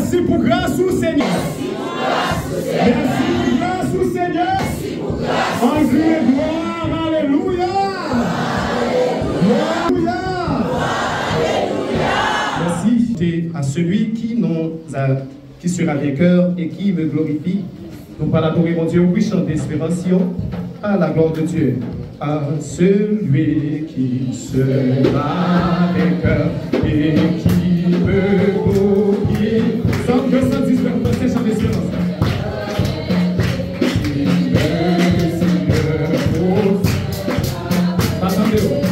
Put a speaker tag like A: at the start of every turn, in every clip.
A: Merci pour grâce au Seigneur. Merci pour grâce au Seigneur. En gloire, alléluia. Merci à celui qui sera vainqueur et qui me glorifie. Nous par l'adorer mon Dieu, oui, chante d'espération à la gloire de Dieu. À celui qui sera vainqueur et qui me glorifie. Psalm 210, c'est chant d'espérance. Attendez-vous.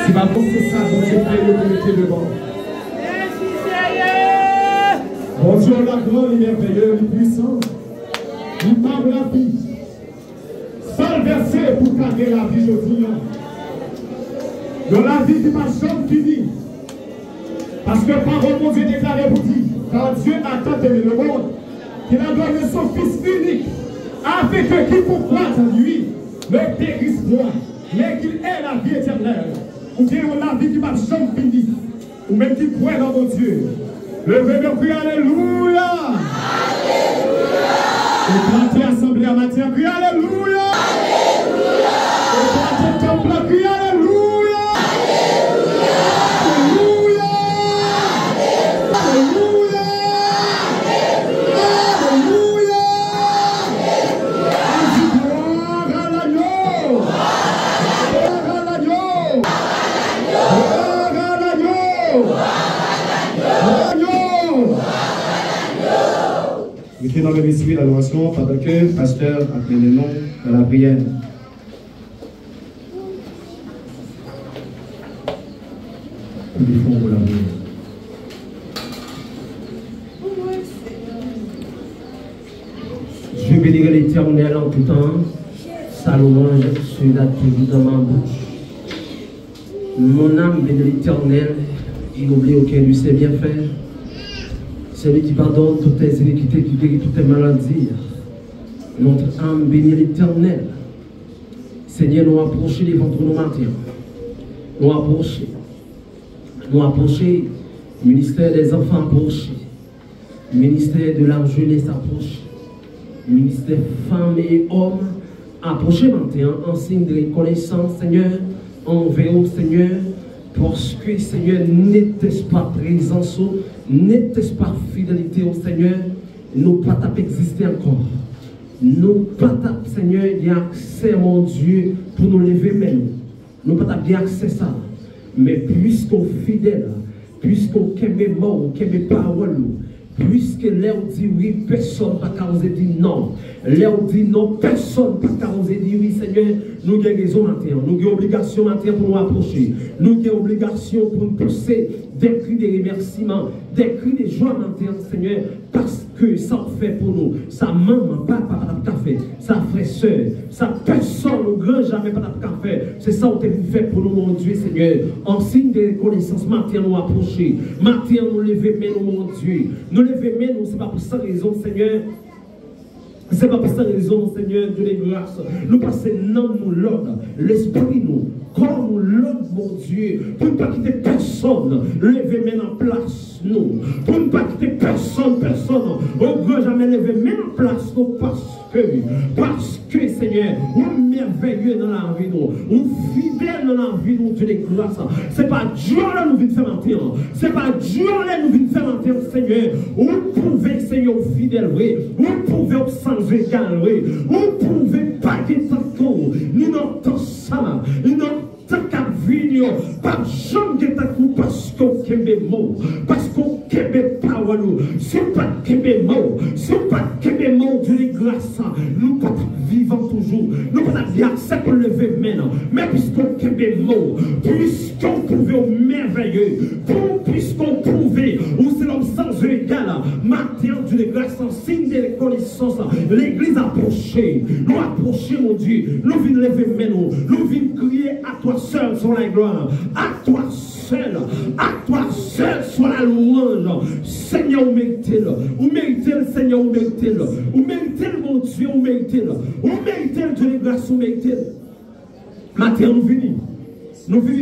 A: C'est pas bon, c'est ça, bon Dieu, fait l'autorité devant. Bon Dieu, la grande, il est merveilleux, il est puissant. Il parle la vie. Seul verset pour cadrer la vie, je dis. Dans la vie qui m'a jamais fini. Parce que parole, mon Dieu, déclaré pour dire, quand Dieu a tant aimé le monde, qu'il a donné son Fils unique, afin que qui pour croire en lui ne périsse point, mais qu'il ait la vie éternelle. Ou bien la vie qui m'a jamais fini. Ou même qui croit dans mon Dieu. Levez-le, crie Alléluia. Alléluia. Éclatez assemblée à matin, crie Alléluia. Alléluia. Éclatez temple, crie Alléluia. Alléluia. Alléluia. Alléluia. Alléluia. On dit gloire à l'agneau. Gloire à l'agneau. Gloire à l'agneau. Mettez dans le esprit l'adoration pendant que le pasteur appelle le nom dans la prière. Nous font pour la prière. Je bénirai l'Éternel en tout temps, sa louange sur la tribu dans ma bouche. Mon âme bénit l'Éternel, il n'oublie aucun de ses bienfaits. Celui qui pardonne toutes tes iniquités, qui guérit toutes tes maladies. Notre âme bénit l'Éternel. Seigneur, nous approchons devant nos matins. Nous approchons. Nous approchons. Ministère des enfants approché. Ministère de la jeunesse approché. Ministère femmes et hommes approché maintenant en signe de reconnaissance, Seigneur, envers au Seigneur. Parce que, Seigneur, n'était-ce pas présence, n'était-ce pas fidélité au Seigneur, nous pas exister encore. Nous pas Seigneur, il y a accès, mon Dieu, pour nous lever même. Nous pas bien accès ça. Mais puisqu'on fidèle, puisqu'on aime mort, qu'on aime parole, puisque l'air dit oui, personne n'a qu'à oser dire non. L'air dit non, personne n'a qu'à oser dire oui, Seigneur. Nous avons raison maintenant, nous avons obligation maintenant pour nous approcher. Nous avons obligation pour nous pousser des cris de remerciement, des cris de joie maintenant, Seigneur, parce que ça fait pour nous. Sa maman, papa, pas fait, sa frère, soeur, sa personne, au grand jamais pas fait. C'est ça que tu fait pour nous, mon Dieu, Seigneur. En signe de reconnaissance, maintenant nous approcher. Maintenant nous lever, mais nous, mon Dieu. Nous lever, mais nous, c'est pas pour ça raison, Seigneur. C'est pas pour cette raison, Seigneur, Dieu de grâce. Nous passons non nous l'ordre, l'esprit nous, corps nous l'ordre, mon Dieu, pour ne pas quitter personne, lever maintenant en place nous, pour ne pas quitter personne, au grand jamais lever maintenant en place nous, parce que, Seigneur, nous merveilleux dans la vie nous, nous fidèles dans la vie nous, Dieu de grâce. C'est pas Dieu là nous vient faire mentir, c'est pas Dieu là nous vient faire mentir, Seigneur. Vous pouvez, Seigneur, fidèle, vous pouvez sans égal, vous pouvez pas quitter tout, nous n'entendons ça, nous n'entendons qu'à venir, pas jamais de coup, parce qu'on kembe mot, parce qu'on kembe parole, c'est pas kembe mot, c'est pas kembe mot de grâce, nous pas vivons toujours, nous pas bien c'est pour lever maintenant, mais puisqu'on kembe mot, puisqu'on pouvait au merveilleux, puisqu'on pouvait, ou c'est l'homme sans égal, maintenant de grâce en signe de reconnaissance, l'église approchée, nous approcher mon Dieu, nous venons lever maintenant, nous venons crier à toi seul sur la gloire, à toi seul soit la louange. Seigneur, vous méritez-le, Seigneur, vous méritez-le, mon Dieu, vous méritez-le, Dieu de grâce, vous méritez-le. Maintenant, nous venons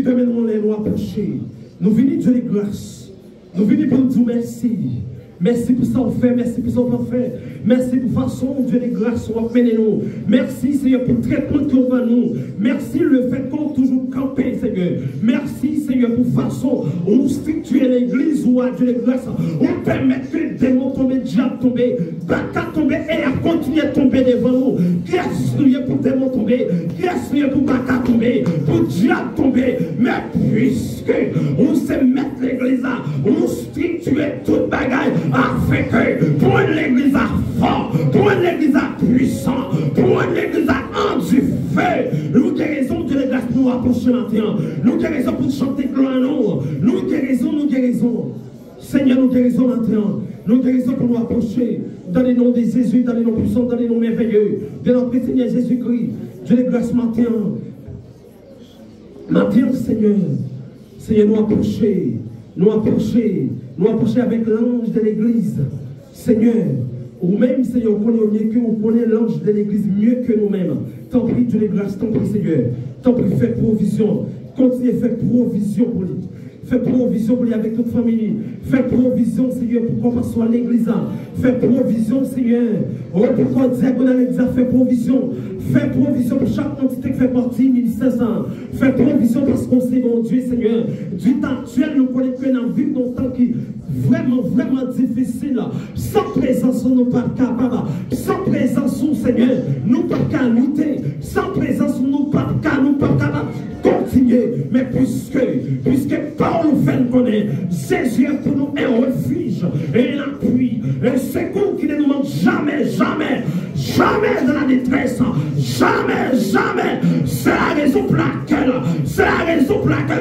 A: demain, nous approcher, nous venons Dieu de grâce, nous venons pour nous dire merci. Merci pour ça qu'on fait, merci pour ça qu'on fait. Merci pour façon, Dieu de grâce, on va nous. Merci, Seigneur, pour le traitement qu'on va nous. Merci le fait qu'on toujours camper, Seigneur. Merci, Seigneur, pour façon, on structure l'église ou à Dieu de grâce. On permet que les démons tombent, les diables tombent, baka tomber et à continuer à tomber devant nous. Qui est pour démons tomber? Qui est pour baka tomber? Pour diable tomber? Mais puisque on sait mettre l'église là, on structure toute bagaille. Afin que pour l'église à fort, pour l'église à puissant, pour l'église à du feu, nous avons raison de la grâce pour
B: nous approcher maintenant. Nous guérissons pour chanter gloire à nous. Nous guérissons, nous guérissons. Seigneur, nous guérissons maintenant. Nous guérissons pour nous approcher dans les noms de Jésus, dans les noms puissants, dans les noms merveilleux de notre Seigneur Jésus-Christ. Dieu les grâces maintenant. Maintenant, Seigneur, Seigneur, nous approcher avec l'ange de l'église. Seigneur, ou même, Seigneur, on connaît mieux que vous connaissez l'ange de l'église mieux que nous-mêmes. Tant pis, Dieu les grâces, tant pis, Seigneur. Tant pis, fais provision. Continuez, faites provision pour lui. Fais provision pour lui avec toute famille. Fais provision, Seigneur, pour qu'on soit l'église. Fais provision, Seigneur. Oh, pour qu'on diagonale l'église, fais provision. Fais provision pour chaque entité qui fait partie, ministère. Fais provision parce qu'on sait, mon Dieu, Seigneur. Du temps actuel, nous connaissons que nous vivons dans un temps qui est vraiment, vraiment difficile. Sans présence, nous ne sommes pas capables. Sans présence, Seigneur, nous ne sommes pas capables de lutter. Sans présence, nous ne sommes pas capables de continuer. Mais puisque Paul fait connaître, Jésus est pour nous un refuge et un appui, un secours qui ne nous manque jamais, jamais, jamais de la détresse, jamais, jamais. C'est la raison pour laquelle,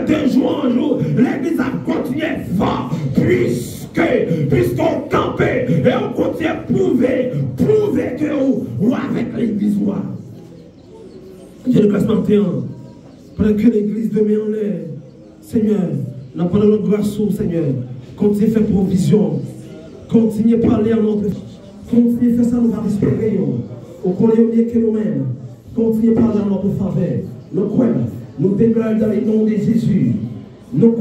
B: de jour en jour, l'Église a continué fort, puisqu'on campait et on continue à prouver que ou avec l'Église. Dieu le classement pendant que l'Église demeure en l'air, Seigneur, nous prenons notre grâce, Seigneur. Continuez à faire provision. Continuez à parler en notre. Continuez à faire ça, nous va espérer. On connaît mieux que nous-mêmes. Continuez à parler en notre faveur. Nous déclarons dans les noms de Jésus. Nous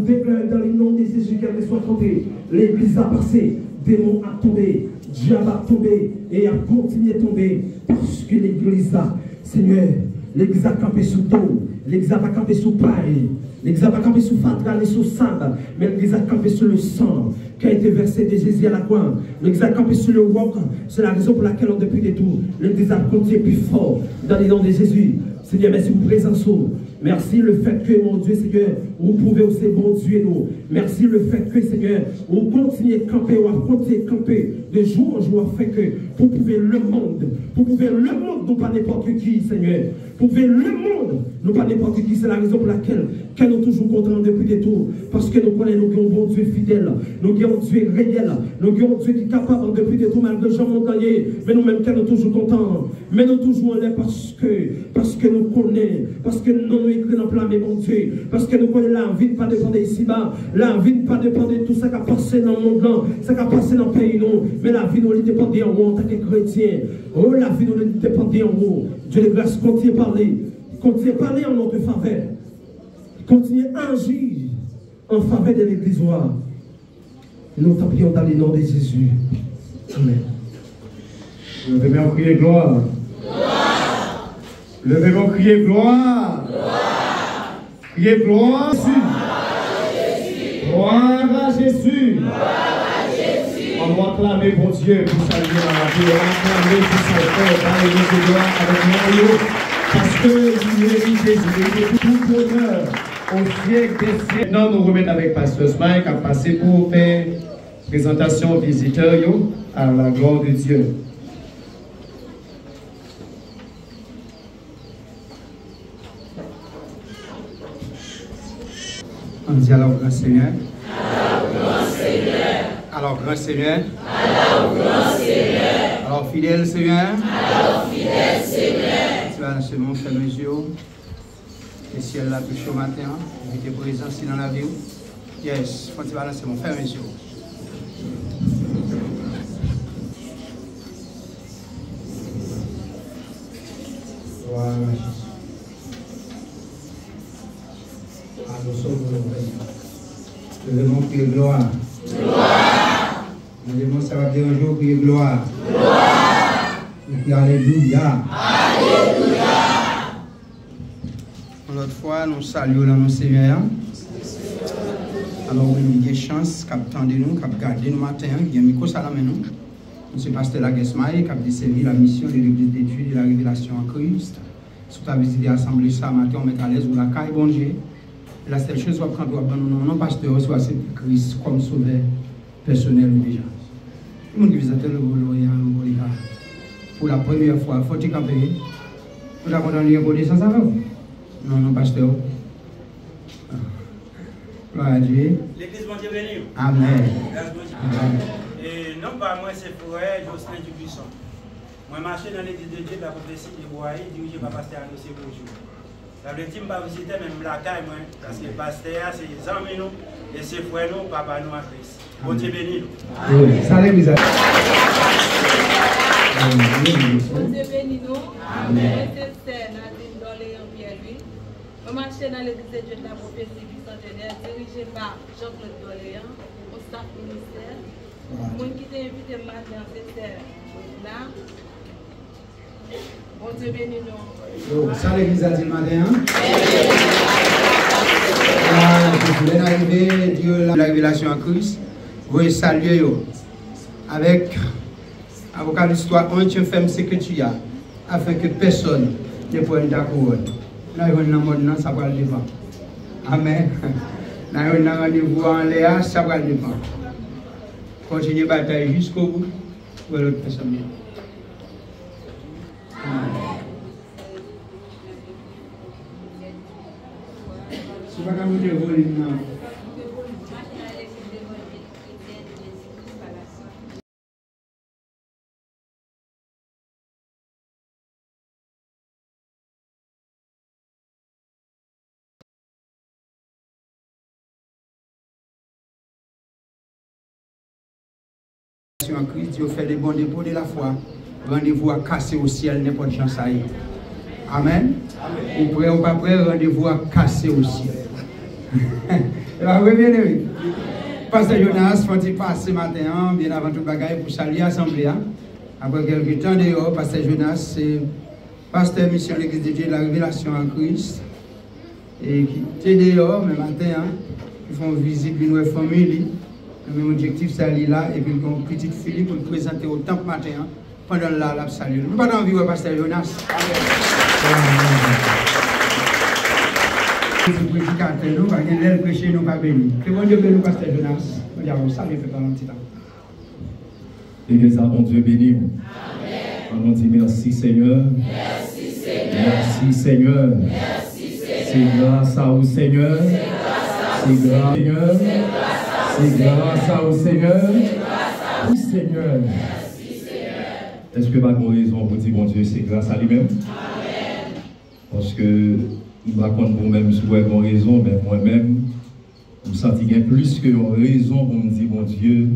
B: déclarons dans les noms de Jésus, quel que soit côté. L'Église a passé, démon a tombé, diable a tombé et a continué à tomber. Parce que l'Église a, Seigneur, l'Église a campé sous tout. L'Église a campé sous paille. L'Église a campé sous fatral et sous sable. Mais l'Église a campé sur le sang qui a été versé de Jésus à la croix. L'Église a campé sur le roc. C'est la raison pour laquelle on depuis des tours. L'Église a continué plus fort dans les noms de Jésus. Seigneur, merci pour présence. Merci le fait que, mon Dieu, Seigneur, vous pouvez aussi, bon Dieu, nous. Merci le fait que, Seigneur, vous continuez à camper, de jour en jour, afin que, pour pouvoir le monde, nous pas n'importe qui, Seigneur. Pour pouvoir le monde, nous pas n'importe qui. C'est la raison pour laquelle nous sommes toujours contents depuis des tours. Parce que nous connaissons, nous avons un bon Dieu fidèle, nous avons un Dieu réel, nous avons un Dieu qui est capable depuis des tours, malgré Jean Montagnais. Mais nous-mêmes, nous sommes toujours contents. Mais nous toujours en l'air parce que nous connaissons, parce que nous écrit dans le plan, mais mon Dieu, parce que nous connaissons la vie ne pas dépendre ici-bas, la vie ne pas dépendre de tout ça qui a passé dans le monde, ça qui a passé dans le pays, non, mais la vie nous dépend en haut en tant que chrétien. Oh, la vie nous dépend en haut. Dieu les grâces, continuez à parler en notre faveur, continuez à agir en faveur de l'Église. Nous t'applions dans les noms de Jésus. Amen.
A: Levez-moi crier gloire. Levez-moi crier gloire. Criez gloire à Jésus. Gloire à Jésus. On doit acclamer pour Dieu pour saluer la vie. On doit acclamer pour son frère dans les de gloire avec moi. Parce qu'il mérite Jésus. Tout bonheur au siècle des siècles. Maintenant, nous remettons avec Pasteur Smile qui a passé pour faire présentation aux visiteurs à la gloire de Dieu.
C: On dit alors grand Seigneur.
D: Alors grand Seigneur.
C: Alors fidèle Seigneur. Tu vas dans mon frère mes yeux. Le ciel là plus chaud matin. Il était présent ici dans la vie. Yes, quand tu vas lancer mon frère mes yeux.
B: Voilà. Nous sommes
C: Nous devons crier gloire. Nous devons ça va dire un jour crier gloire. Et puis alléluia. L'autre fois, nous saluons dans nos Seigneur. Alors, il y a des chances qui attendent nous, qui gardent nous matin, qui ont mis ça à la main nous. Monsieur Pasteur Laguesmaï, qui a desservi la mission de l'église d'études et la révélation en Christ. Si tu as visité l'assemblée ça matin, on met à l'aise ou la caille bon Dieu. La seule chose qu'on prend non pasteur, soit c'est Christ comme sauveur personnel déjà. Le monde qui visite le pour la première fois, il faut camper. Nous avons donné un bon dessin, ça va. Non, non, pasteur. Gloire à Dieu.
D: L'église bon Dieu béni.
C: Amen.
D: Et non pas moi, c'est frère Jocelyn Dubuisson. Moi, je marche dans l'église de Dieu de la prophétie de Boaï, dirigé par pasteur Annoncé Bonjour. Ça veut dire que je ne vais pas visiter même la caille, parce que le pasteur, c'est les amis, nous, et c'est frère, nous, papa, nous, en Christ. Bon Dieu béni.
C: Salut, mes amis.
E: Bon Dieu béni, nous. Amen. C'est Nadine Doléan Pierre-Louis. Je marche dans l'église de Dieu de la prophétie bicentenaire, dirigé par Jean-Claude Doléan, au staff ministère. Moi qui t'ai invité matin, c'est là. Bon Dieu béni nous.
C: Ça l'église a dit le matin. Je voulais arriver, Dieu, la révélation en Christ. Vous voulez saluer avec Apocalypse 3, on tient ferme ce que tu as, afin que personne ne prenne ta couronne. Là, il y a un monde, ça va le défendre. Amen. Là, il y a un rendez-vous en Léa, ça va le défendre. Continuez la bataille jusqu'au bout pour l'autre personne. Si vous ne pouvez pas voler, non. En Christ, Dieu fait des bons dépôts de la foi. Rendez-vous à casser au ciel, n'importe chance à y. Amen. Ou prêt ou pas prêt, rendez-vous à casser au ciel. Et bien, oui, bien aimé. Pasteur Jonas, faut-il passer ce matin, bien avant tout le bagage, pour saluer l'Assemblée. Après quelques temps dehors, Pasteur Jonas, c'est pasteur mission de l'Église de Dieu de la Révélation en Christ. Et qui est dehors, mais matin, ils font visite d'une nouvelle famille. Le même objectif, c'est aller là, et puis une petite fille pour le présenter au temple matin, pendant la salut. Nous pas envie de pasteur Jonas. Nous prédicateurs, nous, parce que l'aile prêcher, nous pas béni. Que bon Dieu bénisse nous, pasteur Jonas. Nous disons, ça me fait pendant un petit temps.
F: Église à bon Dieu béni. On nous dit merci Seigneur.
G: Merci Seigneur.
F: Merci Seigneur.
G: Merci Seigneur.
F: C'est grâce à vous Seigneur. C'est grâce à Seigneur. C'est grâce à vous Seigneur. Oui Seigneur. Est-ce que ma raison pour dire bon Dieu c'est grâce à lui-même? Parce que nous ne racontons pas vous-même si vous avez une raison, mais moi-même, je me sens bien plus que une raison pour me dire bon Dieu,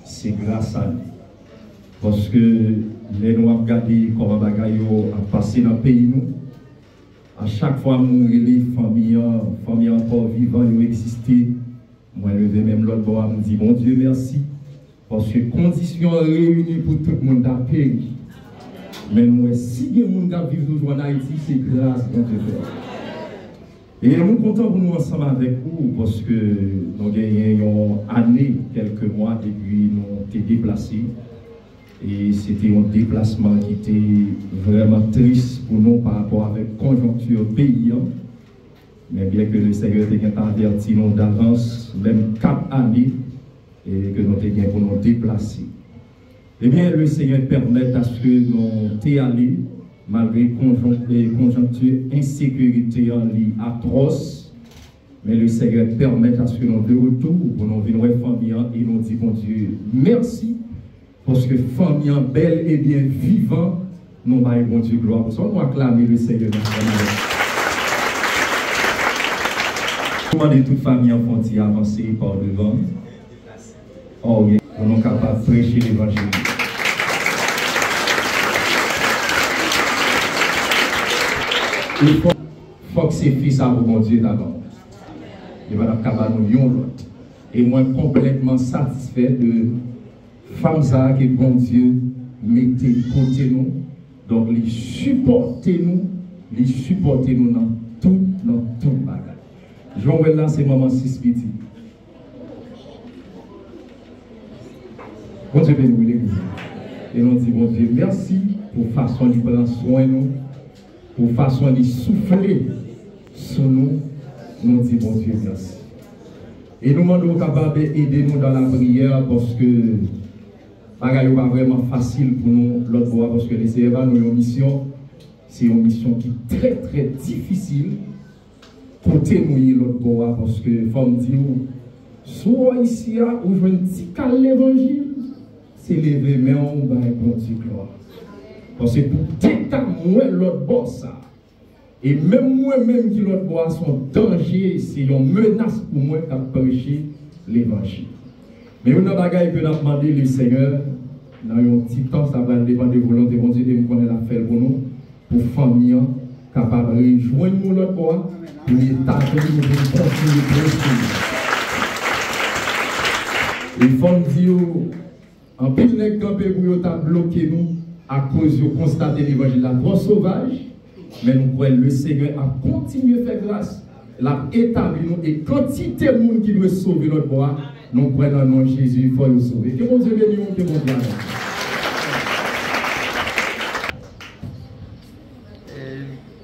F: c'est grâce à lui. Parce que les nous avons regardé comment bagaille a passé dans le pays nous. À chaque fois que nous les familles encore vivantes ont existé, moi je lever même l'autre bord, me dit mon Dieu merci. Parce que conditions réunies pour tout le monde a péri. Mais nous, si il y a des gens qui vivent toujours en Haïti, c'est grâce à Dieu. Et nous sommes contents pour nous ensemble avec vous parce que nous avons une année, quelques mois depuis nous avons été déplacés. Et c'était un déplacement qui était vraiment triste pour nous par rapport avec la conjoncture pays. Mais bien que le Seigneur ait averti nous d'avance, même 4 années, et que nous avons pour nous déplacer. Eh bien, le Seigneur permet à ce que nous soyons allés, malgré conjoncture, insécurité en lit atroce, mais le Seigneur permet à ce que nous de retour pour nous venir famille et nous disons, bon Dieu, merci, parce que famille belle et bien vivant, nous avons bon Dieu gloire. Pour ça, nous acclamer le Seigneur. Nous demandons toute famille enfantille à avancer par devant. Oh, oui, nous sommes capables de prêcher l'évangile. Il faut que ces fils à vous, bon Dieu, d'abord. Il va être capable de nous l'autre. Et moi, complètement satisfait de femmes que bon Dieu mettez côté nous. Donc, les supportez-nous dans tout bagage. Je vais là, c'est maman 6 petits. Bon Dieu bénisse l'église. Et nous disons, bon Dieu, merci pour façon de prendre soin de nous, pour façon de souffler sur nous. Nous disons, bon Dieu, merci. Et nous demandons capable d'aider nous dans la prière parce que ce n'est pas vraiment facile pour nous l'autre fois parce que les CFA, nous avons une mission, c'est une mission qui est très très difficile côté mouiller l'autre bois parce que faut me dire soit ici où je dis qu'à l'évangile c'est lever mais on va gloire parce que pour déta moi l'autre bois ça et même moi-même qui l'autre bois son danger c'est une menace pour moi qui prêcher l'évangile mais on a bagaille que nous demandé le Seigneur dans un petit temps ça va dépendre de volonté de Dieu de me connaître la faire pour nous pour famille capable de rejoindre l'autre bois pour l'état de nous continuer. Il faut dire, en plus de camper pour bloquer nous à cause de constater l'évangile la trop sauvage, mais nous croyons le Seigneur a continué à faire grâce, l'a établi nous et quantité de monde qui doit sauver notre bois, nous croyons dans le nom de Jésus, il faut le sauver. Que mon Dieu bénisse, que mon Dieu.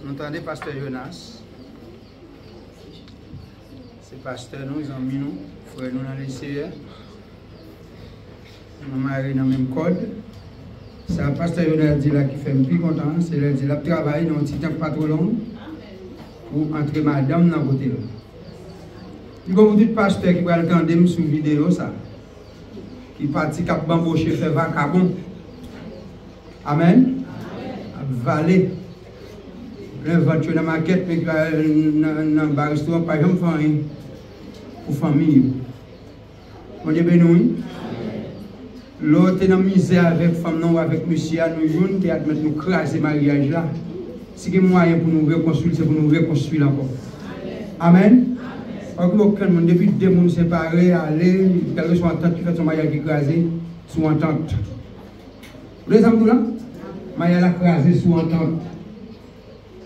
C: Nous entendons pasteur Jonas. C'est pasteur nous, ils ont mis nous, frère nous dans les CR. Nous mariés dans le même code. C'est un pasteur Jonas dit là qui fait plus content, c'est le dit là travail dans un petit temps pas trop long pour entrer madame dans le côté là. Il y a beaucoup de pasteurs qui vont entendre sur vidéo ça. Qui partit cap bamboucher faire vacabon. Amen. Valer. Le voiture dans la maquette, mais dans le bar-restaurant, par exemple, pour famille. On dit béni. L'autre est dans la misère avec femme, non, avec monsieur, nous, qui admettent nous craser le mariage là. Si il y a moyen pour nous reconstruire, c'est pour nous reconstruire encore. Amen. Parce que aucun monde, depuis deux mondes séparés, aller, quelle que soit l'entente qui fait son mariage écrasé, sous entente. Vous voyez ça, là? Mariage écrasé sous entente.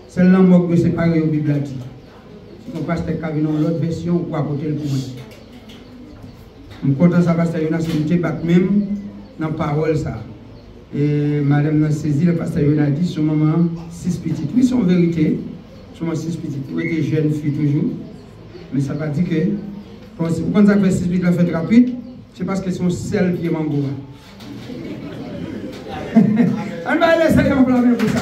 C: C'est l'amour que séparé au Bible. Si on passe à l'autre version, pour apporter le pour moi. Je suis content de ça, pasteur Jonas, c'est même dans la parole. Ça. Et madame n'a saisi, le pasteur Jonas dit, sur maman, 6 petites. Oui, c'est en vérité, sur maman 6 petites. Vous êtes jeune fille toujours. Mais ça ne veut pas dire que, quand ça fait 6 petites, la fête rapide, c'est parce qu'elles sont celles qui est mango. On va laisser les enflammer pour ça.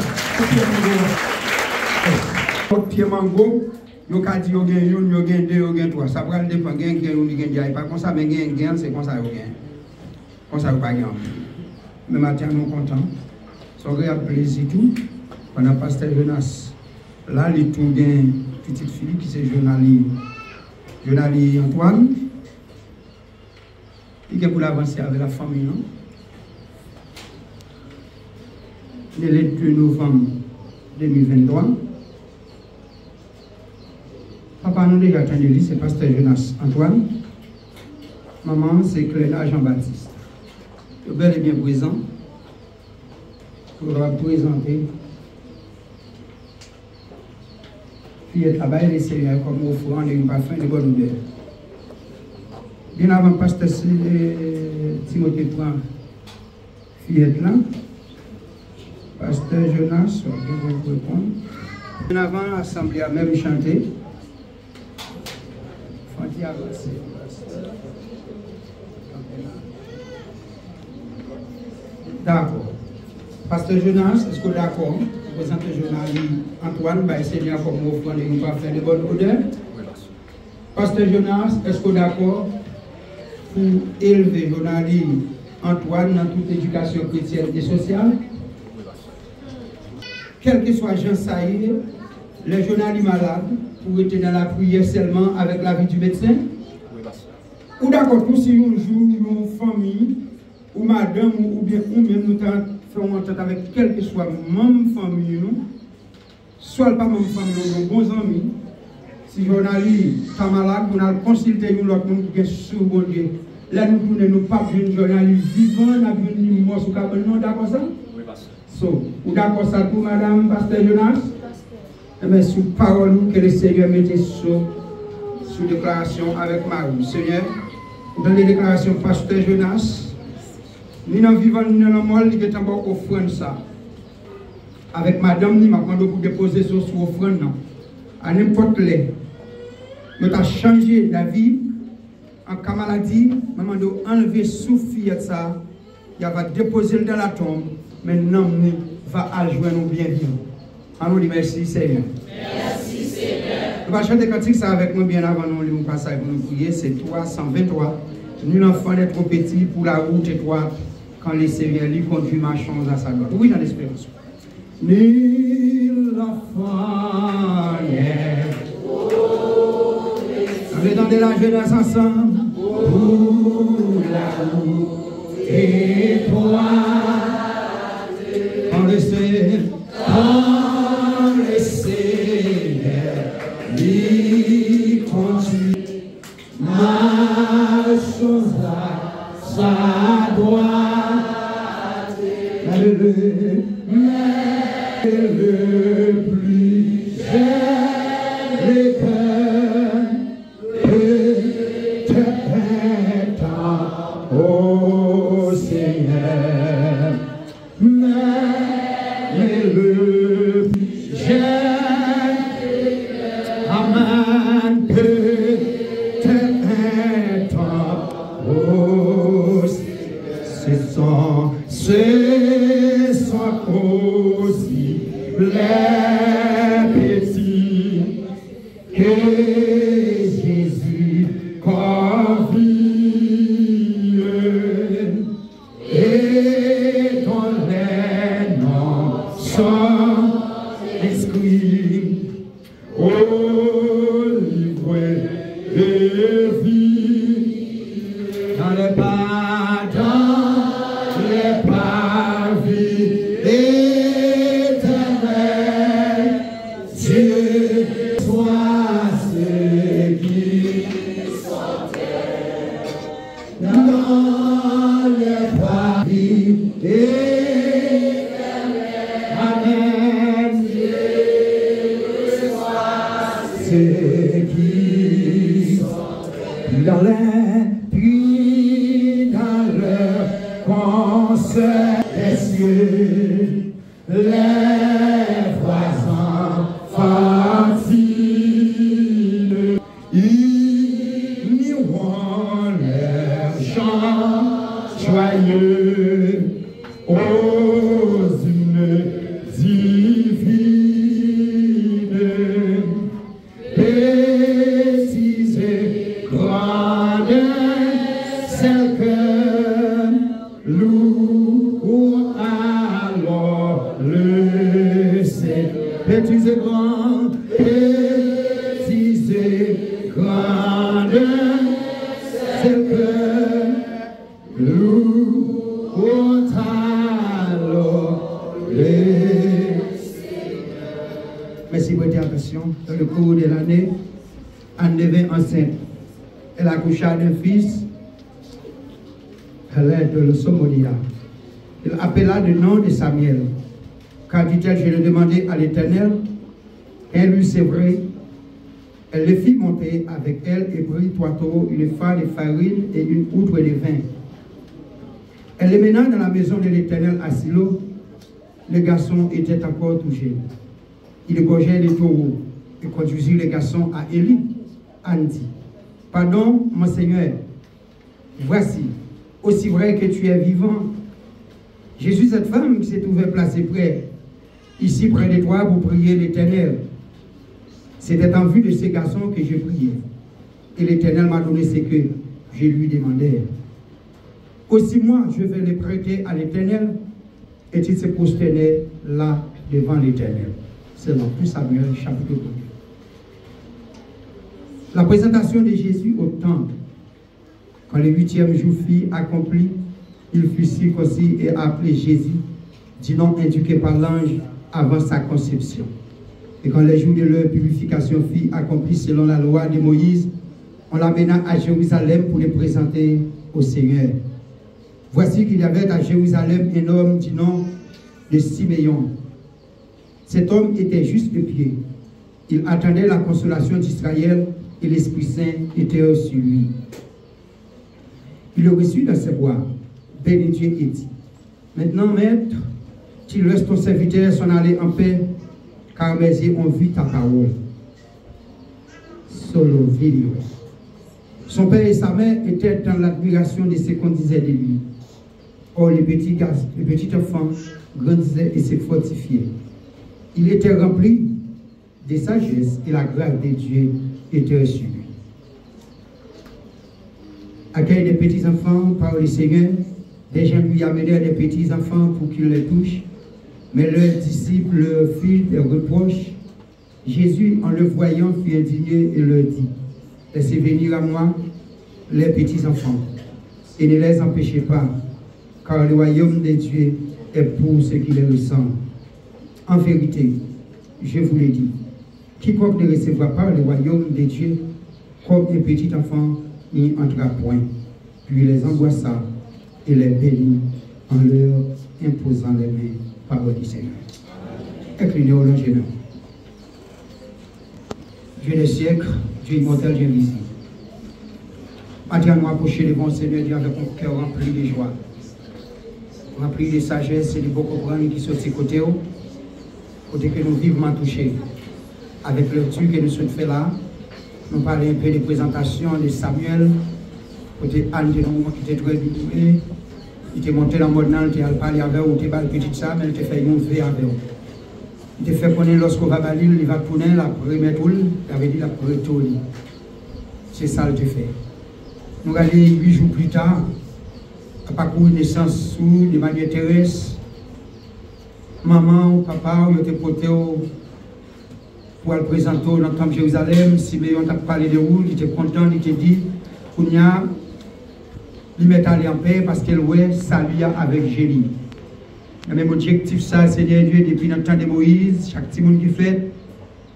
C: Pied mango, yo ka di yo gen yon, yo gen deux, yo gen trois. Ça pral dépend gen yon ni gen jay. Pas comme ça, mais gen c'est comme ça yo gen. Comme ça yo pas gen. Mais matin nous content. Ça aurait plaisir tout. Pendant pasteur Jonas, là il tout gen petite fille qui c'est Jonali Antoine. Il est pour l'avancer avec la famille non. Le 2 novembre 2023. Papa nous déjà entendu, c'est pasteur Jonas Antoine. Maman, c'est Cléna Jean-Baptiste. Je suis bel et bien présent pour présenter fille travail les Seigneurs comme offrande et une parfum de bonne odeur. Bien avant pasteur Timothée prend fillette là. Pasteur Jonas, on va répondre. Bien avant l'assemblée a même chanté. D'accord. Pasteur Jonas, est-ce que d'accord? Présente Jonas Antoine, va essayer de comme offrande et nous pas faire de bonne odeur. Pasteur Jonas, est-ce que d'accord pour élever Jonas Antoine dans toute éducation chrétienne et sociale? Quel que soit Jean Saïd, les journalistes malades, pour être dans la prière seulement avec l'avis du médecin? Ou d'accord, pour si un jour, une famille, ou madame, ou bien nous-mêmes, nous faisons entente avec quel que soit même famille, nous, soit pas même famille, nos bons amis, si journaliste est malade, on a consulté nous l'autre monde qui est sous bon Dieu. Là, nous tournons, nous pas de journaliste vivant, nous avons une mort sous cabane, non, d'accord ça? Oui, pasteur. So, ou d'accord ça pour madame, pasteur Jonas? Eh bien, sous parole que le Seigneur mettait sous déclaration avec Marie. Seigneur, dans les déclarations pasteur Jonas, nous n'en vivons ni dans le monde, nous avons offrande ça. Avec madame, nous avons pour déposer sur offrande. À n'importe les. Nous avons changé la vie. En cas maladie, nous avons enlevé sous fillette ça. Il va déposer dans la tombe. Maintenant, nous va adjoindre nous bien vivre. Allons dire merci Seigneur.
G: Merci Seigneur.
C: On va chanter cantique ça avec moi bien avant nous, le passage pour nous prier. C'est 323. Nul enfant n'est trop petit pour la route étroite quand les Seigneurs lui conduit ma chance à sa gloire. Oui, dans l'espérance. Nul enfant n'est trop petit. On est dans de la jeunesse ensemble. Pour la route étroite. Quand le Seigneur lui conduit ma chose à sa droite, le plus jeune cœur te prétend au Seigneur, mais le plus jeune Amen peut te prétend au Seigneur. Ce sont aussi les petits que Jésus convie et dont les noms sont inscrits au livre de vie dans le parvis éternel. Dieu soit ce qui dans le parvis éternel. Amen. Dieu soit ce qui dans leur concert des cieux, les voisins faciles, ils mirent leurs chants joyeux aux hymnes divines. Petits et grands, celles que louent alors le Seigneur. Petits et grands, petits et grands, celles que louent alors le Seigneur. Merci pour votre attention. Dans le cours de l'année, Anne devint enceinte. Elle accoucha d'un fils. Elle est de l'Osomonia. Il appela le nom de Samuel. Car dit-elle, je l'ai demandé à l'Éternel. Elle lui c'est vrai. Elle le fit monter avec elle et prit 3 taureaux, une farine de farine et une outre de vin. Elle les mena dans la maison de l'Éternel à Silo. Le garçon était encore tout jeune. Il égorgeait les taureaux et conduisit le garçon à Élie. Anne dit, pardon, mon Seigneur, voici, aussi vrai que tu es vivant, je suis cette femme qui s'est trouvée placée près, ici près de toi pour prier l'Éternel. C'était en vue de ce garçon que je priais. Et l'Éternel m'a donné ce que je lui demandais. Aussi moi, je vais les prêter à l'Éternel, et il se prosternait là devant l'Éternel. C'est dans 1 Samuel chapitre 2. La présentation de Jésus au temple. Quand le 8e jour fut accompli, il fut circoncis et appelé Jésus, du nom indiqué par l'ange avant sa conception. Et quand les jours de leur purification furent accomplis selon la loi de Moïse, on l'amena à Jérusalem pour le présenter au Seigneur. Voici qu'il y avait à Jérusalem un homme du nom de Siméon. Cet homme était juste de pied. Il attendait la consolation d'Israël et l'Esprit Saint était sur lui. Il le reçut dans ses bras, béni Dieu et dit, maintenant, maître, tu laisses ton serviteur s'en aller en paix, car mes yeux ont vu ta parole. Solo vidéo. Son père et sa mère étaient dans l'admiration de ce qu'on disait de lui. Or, les petits enfants grandissaient et se fortifiaient. Il était rempli de sagesse et la grâce de Dieu était sur lui. Accueille des petits-enfants par le Seigneur. Des gens lui amenèrent des petits-enfants pour qu'ils les touchent, mais leurs disciples leur firent des reproches. Jésus, en le voyant, fut indigné et leur dit, « Laissez venir à moi les petits-enfants, et ne les empêchez pas, car le royaume de Dieu est pour ceux qui les ressemblent. En vérité, je vous l'ai dit, quiconque ne recevra pas le royaume de Dieu comme un petit enfant n'y entrera point. » Puis il les embrassa et les bénit en leur imposant les mains. Parole du Seigneur. Inclinez au Dieu. Dieu des siècles, Dieu immortel, Dieu invisible. Maintenant, nous approcher devant le Seigneur Dieu avec un cœur rempli de joie, rempli de sagesse et de beaux comprendre qui sont de côté, côté que nous vivement touchés. Avec le truc que nous sommes fait là, nous parlons un peu de présentation de Samuel, côté Anne de nous qui était très doué, il était monté dans le mode, il était parlé avec vous, il était petit ça, mais il était fait une vie avec vous. Il était fait connaître lorsqu'on va à l'île, il va tourner la première tour, il avait dit la première tour. C'est ça qu'il fait. Nous allons 8 jours plus tard, à parcours une naissance sous de manière terrestre. Maman ou papa, ils étaient portés pour le présenter dans le temple de Jérusalem. Si on t'a parlé de vous, il était content, il était dit, qu'on y a, il met allé en paix parce qu'elle ouais, salut avec Jélie. Le même objectif, ça, c'est Dieu depuis le temps de Moïse, chaque petit monde qui fait,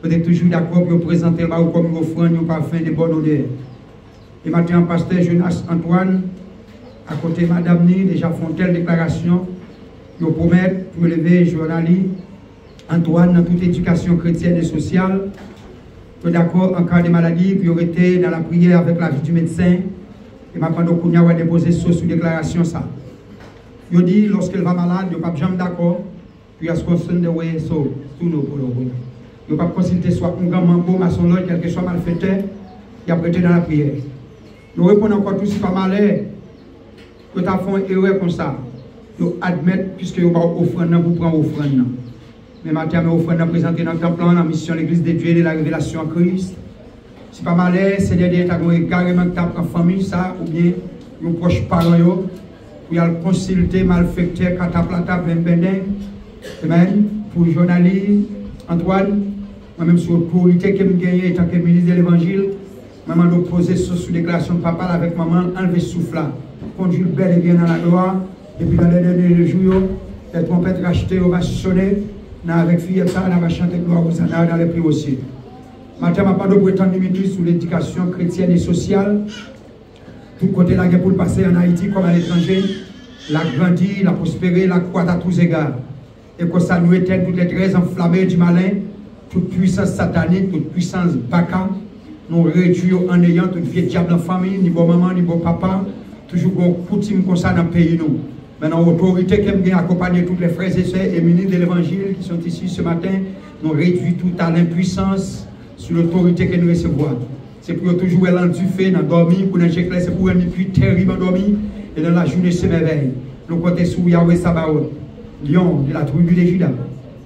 C: peut-être toujours d'accord pour présenter là comme une offrande, un parfum de bonne odeur. Et maintenant, pasteur Jonas Antoine, à côté de Madame Ni, déjà font telle déclaration, ils promettent pour lever journaliste Antoine dans toute éducation chrétienne et sociale, que d'accord en cas de maladie, puis aurait été dans la prière avec la vie du médecin, et maintenant, on a déposé sous déclaration ça. Il dit, lorsqu'elle va malade, il n'y a pas jamais d'accord, puis il y a ce qu'on se dit, oui, tout nous pour le Il n'y a pas consulter soit un grand membre, maçon, quel que soit malfaiteur, il a prêté dans la prière. Nous répondons encore tous, pas mal, que tu as fait une erreur comme ça. Nous admettons, puisque vous avez offrande pour prendre offrande. Mais maintenant, nous offrande présentée dans le temple, dans la mission de l'Église de Dieu et de la révélation en Christ. Si pas mal, c'est des carrément que en famille, ça, ou bien, nos proches parents, pour y aller consulter, malfecter, cataplata, amen, pour journaliste, Antoine, moi-même sur l'autorité que je gagne en tant que ministre de l'Évangile, maman nous poser sous déclaration de papa avec maman, enlever souffle là, conduire bel et bien dans la gloire, et puis dans les derniers jours, les trompettes rachetées, on va sonner, avec fille ça, on va chanter gloire aux années dans les prix aussi. Maintenant, je ne prétendre limiter sur l'éducation chrétienne et sociale. Tout côté la guerre pour le passer en Haïti comme à l'étranger, la grandit, la prospérer, la croître à tous égards. Et que ça nous éteint toutes les traits enflammées du malin, toute puissance satanique, toute puissance baka, nous réduisons en ayant toute vieille diable en famille, ni bon maman, ni bon papa, toujours bon coutume comme ça dans le pays nous. Maintenant, l'autorité qui aime accompagner tous les frères et sœurs et ministres de l'évangile qui sont ici ce matin, nous réduisons tout à l'impuissance sur l'autorité que nous recevons. C'est pour toujours aller du fait dans dormir, pour nous éclairer, c'est pour une pluie terrible en dormir, et dans la journée c'est merveille. Nous comptons sur Yahweh Sabaoth, lion de la tribu de Juda,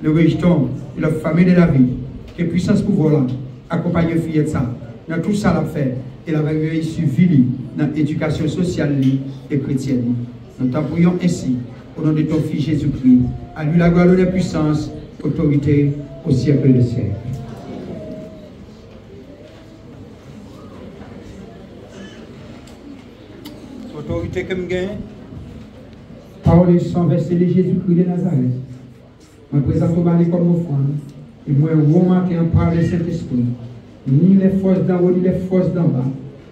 C: le rejeton de la famille de David, que puissance pouvoir là, accompagner fille de ça. Dans tout ça, la fait, et la réussite suivie dans l'éducation sociale et chrétienne. Nous t'en prions ainsi, au nom de ton Fils Jésus-Christ, à lui la gloire, la puissance, autorité au siècle des siècles. Autorité que je gagne, parole et sang versé de Jésus-Christ de Nazareth. Je présente au mari comme offrande, et moi, remarqué en parole de Saint-Esprit, ni les forces d'en haut, ni les forces d'en bas,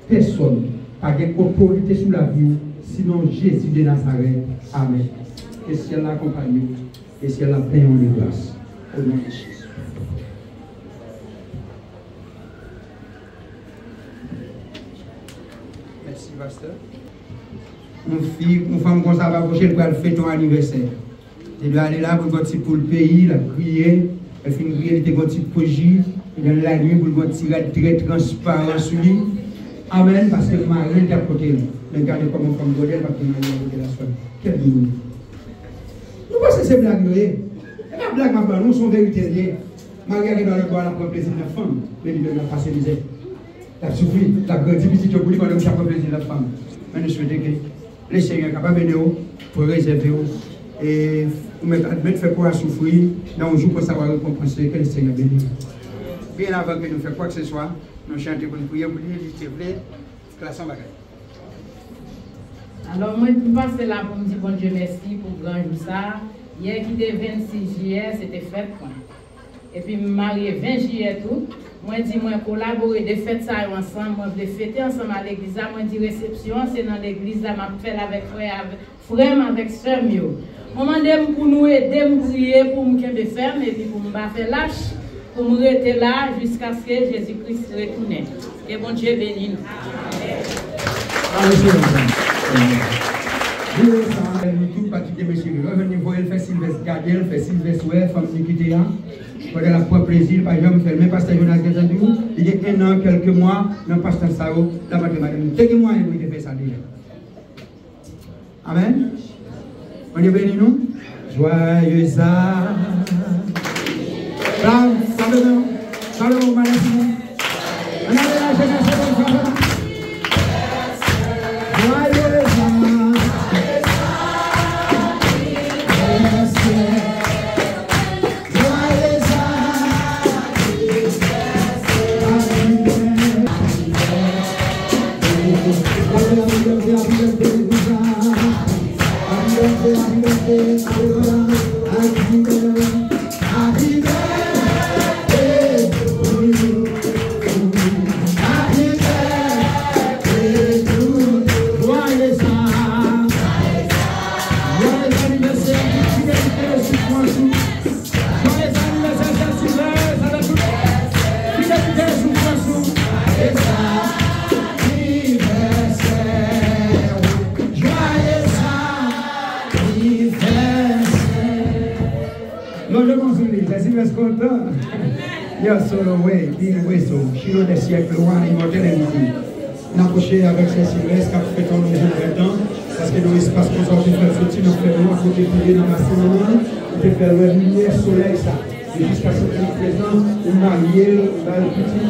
C: personne n'a autorité sur la vie, sinon Jésus de Nazareth. Amen. Que si elle l'accompagne, et si elle la paix en grâce, au nom de Jésus. Merci, pasteur. Une femme comme ça va approcher pour faire ton anniversaire. Elle doit aller là pour le pays, la prier. Elle fait une prière, elle fait un petit projet. Dans la nuit, pour le tirer très transparent sur lui. Amen, parce que Marie est à côté. Regardez comment on fait modèle, parce que Marie est à côté de la soirée. Quelle nous pensons que c'est blague, et la blague, nous sont vérité. Marie qui dans le bois, la prend plaisir de la femme, mais il ne pas se misère. La souffrir, la grande petite pour lui, quand on prend plaisir de la femme. Mais nous souhaitons que les Seigneurs soient capables de nous pour réserver et vous mettre fait quoi à souffrir, dans un jour pour savoir récompenser que le Seigneur bénit. Bien avant que nous fassions quoi que ce soit, nous chantons pour nous prier, pour nous dire, classons bagaille.
H: Alors, moi, je passe là pour me dire bon Dieu merci pour grand jour ça. Hier qui était 26 juillet, c'était fête. Et puis, je me marié 20 juillet tout. Moi, je dis, moi, collaborer des fêtes ça ensemble. Moi, je vais fêter ensemble à l'église. Moi, je dis, réception, c'est dans l'église. Je vais faire avec frère, avec soeur. Je demande pour nous aider, pour prier, pour me faire, et puis pour me faire lâche, pour me rester là jusqu'à ce que Jésus-Christ retourne. Et bon Dieu bénisse nous.
C: Tout particulier, monsieur. Revenez voir, elle fait Sylvestre Gardel, elle fait Sylvestre Oué, femme Nikita. Quand elle a pas plaisir, par exemple, elle met pasteur Jonas Gazadou, il y a 1 an, quelques mois, dans pasteur Sao, la patrie madame. Quelques mois, elle a fait ça déjà. Amen. On est béni, nous? Joyeux âme. Bravo, salut, madame. On a la jeunesse de la femme. Chilo des siècles, roi immortel et invisible. Nous approchons avec ces Sylvestre qui a fait un nouveau printemps, parce que dans l'espace qu'on sortit faire sortir, nous faisons à côté de dans ma semaine, nous faisons la lumière, soleil, ça. Et jusqu'à ce présent, nous marions, on a le petit,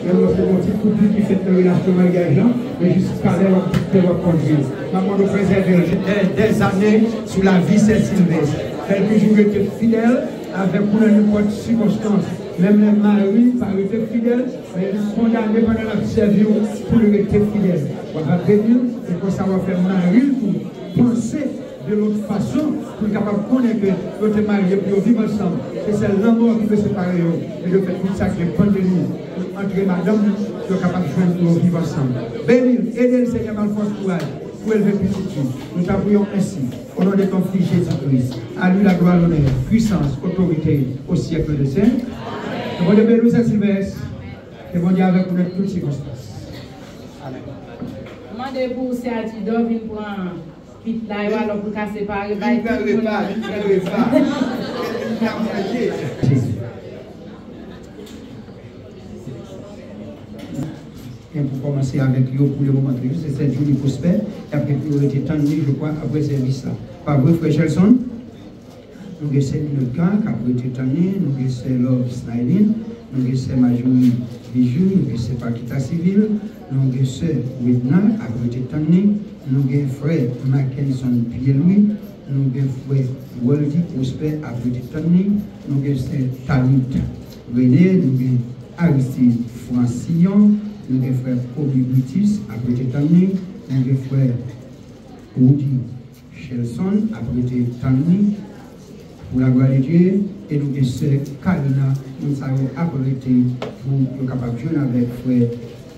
C: même notre petit couple qui fait une relation mariageant, mais jusqu'à là, on peut conduire. Maman nous préserve des années sous la vie de Sylvestre. Elle a toujours été fidèle avec n'importe circonstance. Même les maris, par été fidèles, mais ils sont condamnés pendant la service pour le rester fidèle. On va bénir, il faut savoir faire mari pour penser de l'autre façon, pour être capable de connaître que vous êtes mariés pour vivre ensemble. Et c'est l'amour qui peut séparer. Et le fait tout ça qui est pandémie, entre madame, vous êtes capable de joindre pour vivre ensemble. Bénir, aider le Seigneur dans le force courage pour élever petite fille. Nous t'appuyons ainsi, au nom de ton Fils Jésus-Christ. À lui la gloire, l'honneur, puissance, autorité au siècle des siècles. Que bon Dieu bénisse Saint-Sylvestre. Que bon Dieu avec nous toutes circonstances. Amen.
H: Demandez pour Sertidor, viens prendre quitte là, et alors pour casser par
C: Il ne perdrait pas. Et pour commencer avec eux pour le moment très juste, c'est cette journée prospère. Et après, il aurait été tendu, je crois, après ce service-là. Par vrai, frère Chelson, nous avons essayé notre camp, qui a été tendu, nous avons essayé Love Snydin, nous avons essayé Majorie Bijou, nous avons essayé Pakita Civil, nous avons essayé Whitna, qui a été tendu, nous avons frère Mackenson Pierre-Louis, nous avons frère Waldi Prosper, qui a été tendu, nous avons essayé Talit René, nous avons Aristide Francillon, nous avons frère Kobe Brutis, après été tanné, nous avons frère Rudy Chelson, après été tanné, pour la gloire de Dieu, et nous avons sœur Karina, nous avons après été pour être capable de jouer avec frère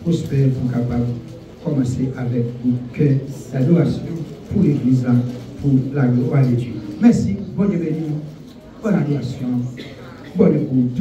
C: Prosper, pour capable de commencer avec le cœur d'adoration pour l'église, pour la gloire de Dieu. Merci, bonne bénédiction, bonne adoration, bonne écoute.